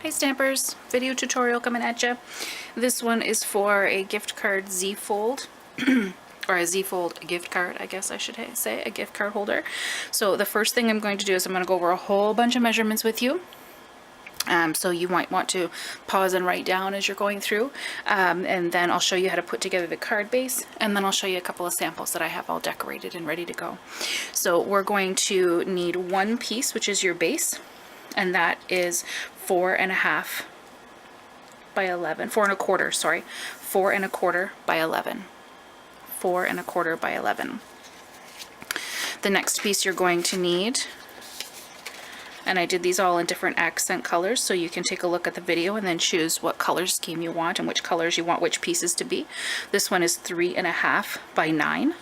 Hi Stampers, video tutorial coming at you. This one is for a gift card Z-fold, or a Z-fold gift card, I guess I should say, a gift card holder. So the first thing I'm going to do is I'm going to go over a whole bunch of measurements with you. So you might want to pause and write down as you're going through, and then I'll show you how to put together the card base, and then I'll show you a couple of samples that I have all decorated and ready to go. So we're going to need one piece, which is your base, and that is 4.5 by 11, 4.25, sorry, 4.25 by 11, 4.25 by 11. The next piece you're going to need, and I did these all in different accent colors, so you can take a look at the video and then choose what color scheme you want and which colors you want which pieces to be. This one is 3.5 by 9.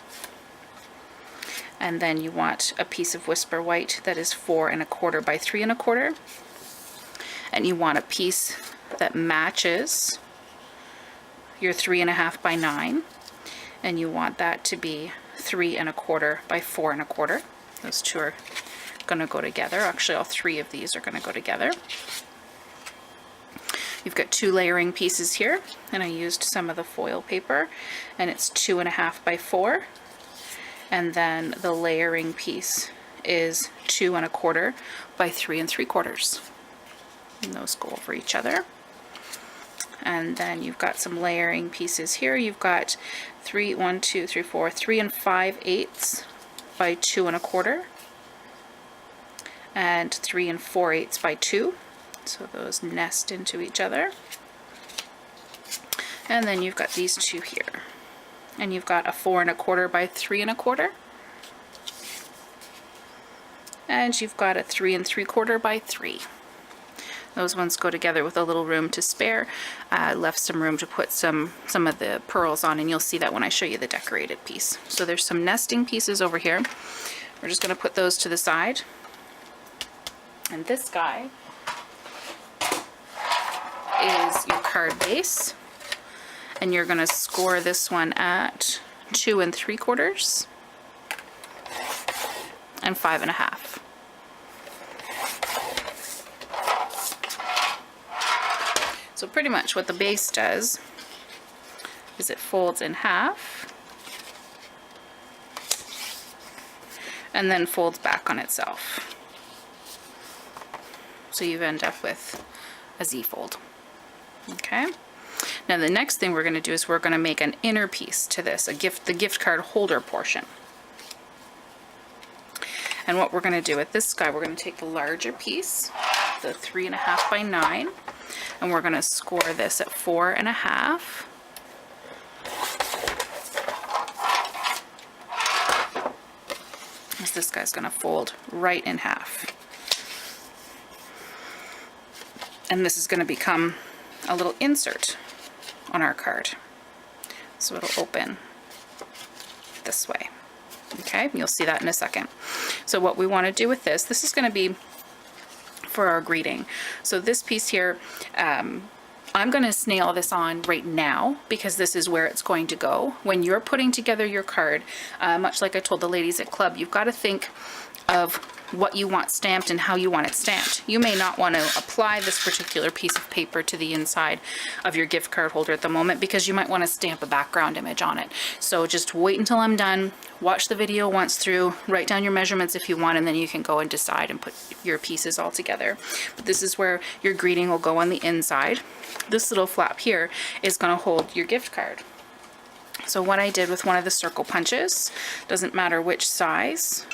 And then you want a piece of Whisper White that is 4.25 by 3.25. And you want a piece that matches your 3.5 by 9. And you want that to be 3.25 by 4.25. Those two are going to go together. Actually, all three of these are going to go together. You've got two layering pieces here, and I used some of the foil paper, and it's 2.5 by 4. And then the layering piece is 2.25 by 3.75. And those go over each other. And then you've got some layering pieces here. You've got 3 and 5/8 by 2.25. And 3 4/8 by 2. So those nest into each other. And then you've got these two here. And you've got a 4.25 by 3.25. And you've got a 3.75 by 3. Those ones go together with a little room to spare. I left some room to put some of the pearls on, and you'll see that when I show you the decorated piece. So there's some nesting pieces over here. We're just going to put those to the side. And this guy is your card base. And you're going to score this one at 2 3/4 and 5.5. So pretty much what the base does is it folds in half and then folds back on itself. So you end up with a Z-fold. Okay? Now the next thing we're going to do is we're going to make an inner piece to this, the gift card holder portion. And what we're going to do with this guy, we're going to take the larger piece, the 3.5 by 9, and we're going to score this at 4.5. As this guy's going to fold right in half. And this is going to become a little insert on our card. So it'll open this way. Okay, you'll see that in a second. So what we want to do with this is going to be for our greeting. So this piece here, I'm going to snail this on right now because this is where it's going to go. When you're putting together your card, much like I told the ladies at club, you've got to think of what you want stamped and how you want it stamped. You may not want to apply this particular piece of paper to the inside of your gift card holder at the moment because you might want to stamp a background image on it. So just wait until I'm done, watch the video once through, write down your measurements if you want, and then you can go and decide and put your pieces all together. But this is where your greeting will go on the inside. This little flap here is going to hold your gift card. So what I did with one of the circle punches, doesn't matter which size,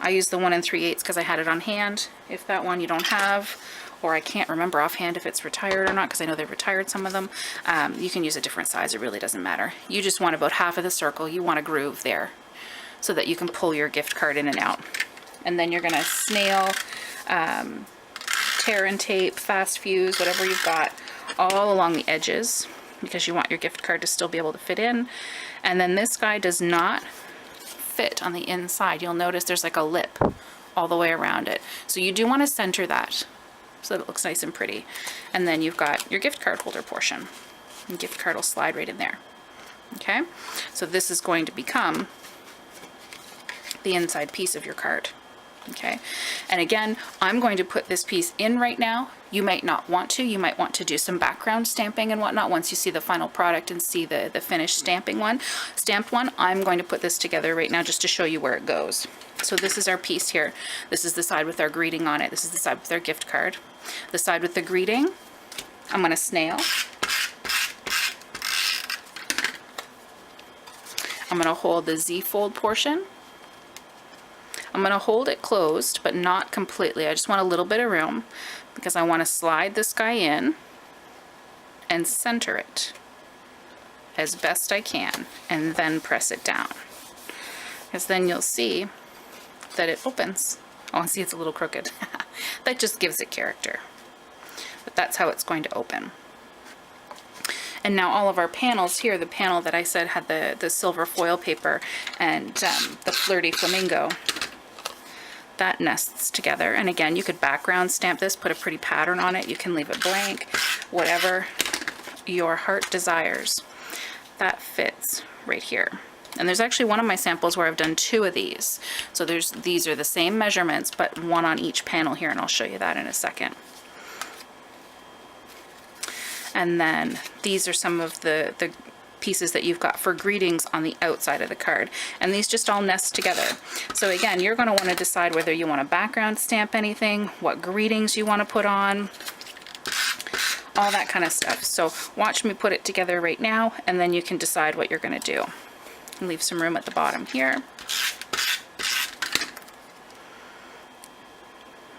I used the 1 3/8 because I had it on hand. If that one you don't have, or I can't remember offhand if it's retired or not, because I know they've retired some of them, you can use a different size. It really doesn't matter. You just want about half of the circle. You want a groove there so that you can pull your gift card in and out. And then you're going to snail, tear and tape, fast fuse, whatever you've got, all along the edges because you want your gift card to still be able to fit in. And then this guy does not fit on the inside. You'll notice there's like a lip all the way around it. So you do want to center that so that it looks nice and pretty. And then you've got your gift card holder portion. And gift card will slide right in there. Okay? So this is going to become the inside piece of your card. Okay, and again, I'm going to put this piece in right now. You might not want to. You might want to do some background stamping and whatnot once you see the final product and see the finished stamped one. I'm going to put this together right now just to show you where it goes. So this is our piece here. This is the side with our greeting on it. This is the side with our gift card. The side with the greeting, I'm going to snail. I'm going to hold the Z fold portion. I'm going to hold it closed, but not completely. I just want a little bit of room because I want to slide this guy in and center it as best I can and then press it down. Because then you'll see that it opens. Oh, see, it's a little crooked. That just gives it character. But that's how it's going to open. And now all of our panels here, the panel that I said had the silver foil paper and the flirty flamingo, that nests together. And again, you could background stamp this, put a pretty pattern on it. You can leave it blank, whatever your heart desires. That fits right here. And there's actually one of my samples where I've done 2 of these. So these are the same measurements, but one on each panel here, and I'll show you that in a second. And then these are some of the pieces that you've got for greetings on the outside of the card. And these just all nest together. So again, you're going to want to decide whether you want to background stamp anything, what greetings you want to put on, all that kind of stuff. So watch me put it together right now, and then you can decide what you're going to do. Leave some room at the bottom here.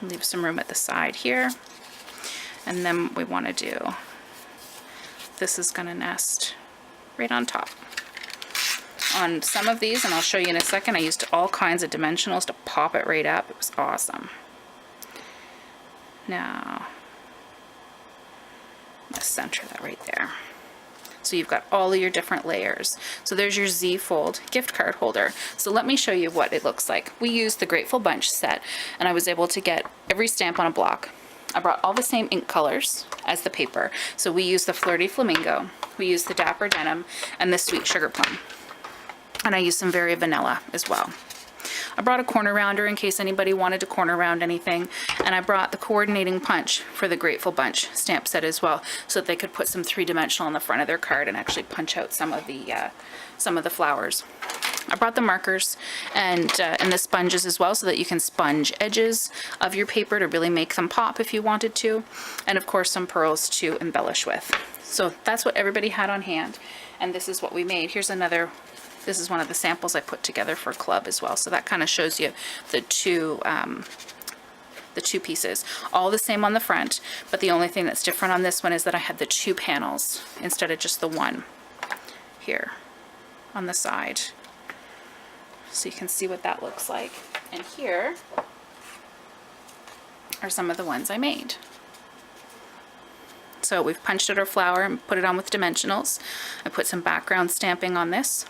Leave some room at the side here. And then we want to do, this is going to nest right on top. On some of these, and I'll show you in a second, I used all kinds of dimensionals to pop it right up. It was awesome. Now, let's center that right there. So you've got all of your different layers. So there's your Z fold gift card holder. So let me show you what it looks like. We used the Grateful Bunch set, and I was able to get every stamp on a block. I brought all the same ink colors as the paper. So we used the Flirty Flamingo, we used the Dapper Denim, and the Sweet Sugar Plum. And I used some Very Vanilla as well. I brought a corner rounder in case anybody wanted to corner round anything, and I brought the coordinating punch for the Grateful Bunch stamp set as well, so that they could put some 3-dimensional on the front of their card and actually punch out some of the flowers. I brought the markers and the sponges as well, so that you can sponge edges of your paper to really make them pop if you wanted to, and of course some pearls to embellish with. So that's what everybody had on hand, and this is what we made. Here's another. This is one of the samples I put together for club as well. So that kind of shows you the two pieces. All the same on the front, but the only thing that's different on this one is that I had the 2 panels instead of just the one here on the side. So you can see what that looks like. And here are some of the ones I made. So we've punched out our flower and put it on with dimensionals. I put some background stamping on this.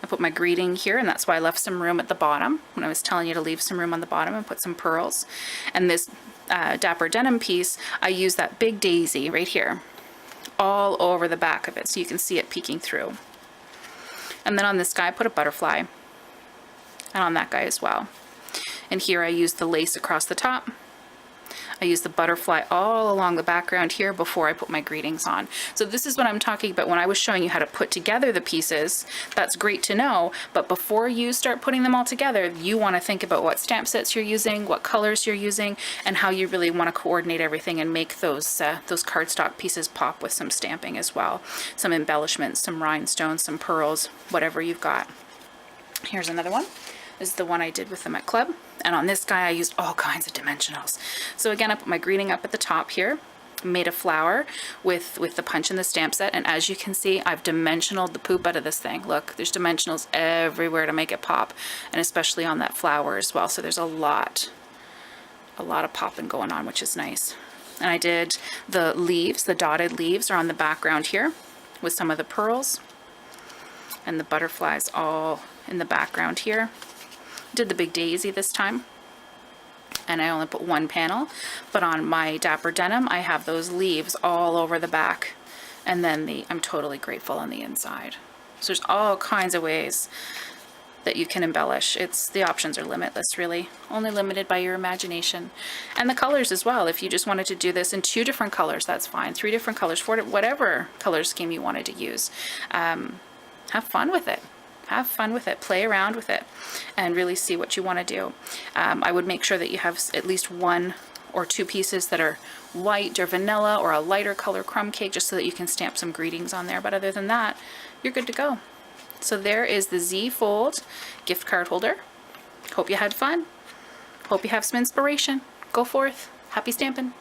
I put my greeting here, and that's why I left some room at the bottom when I was telling you to leave some room on the bottom, and put some pearls. And this Dapper Denim piece, I use that big daisy right here all over the back of it, so you can see it peeking through. And then on this guy I put a butterfly, and on that guy as well. And here I used the lace across the top. I used the butterfly all along the background here before I put my greetings on. So this is what I'm talking about when I was showing you how to put together the pieces. That's great to know, but before you start putting them all together, you want to think about what stamp sets you're using, what colors you're using, and how you really want to coordinate everything and make those cardstock pieces pop with some stamping as well. Some embellishments, some rhinestones, some pearls, whatever you've got. Here's another one. This is the one I did with them at club. And on this guy I used all kinds of dimensionals. So again, I put my greeting up at the top here, made a flower with the punch in the stamp set, and as you can see, I've dimensionaled the poop out of this thing. Look, there's dimensionals everywhere to make it pop, and especially on that flower as well. So there's a lot of popping going on, which is nice. And I did the leaves, the dotted leaves are on the background here with some of the pearls, and the butterflies all in the background here. Did the big daisy this time, and I only put 1 panel, but on my Dapper Denim I have those leaves all over the back, and then I'm Totally Grateful on the inside. So there's all kinds of ways that you can embellish. The options are limitless, really, only limited by your imagination. And the colors as well. If you just wanted to do this in 2 different colors, that's fine. 3 different colors, 4, whatever color scheme you wanted to use. Have fun with it. Have fun with it. Play around with it and really see what you want to do. I would make sure that you have at least 1 or 2 pieces that are white or vanilla or a lighter color crumb cake, just so that you can stamp some greetings on there. But other than that, you're good to go. So there is the Z Fold gift card holder. Hope you had fun. Hope you have some inspiration. Go forth. Happy stamping.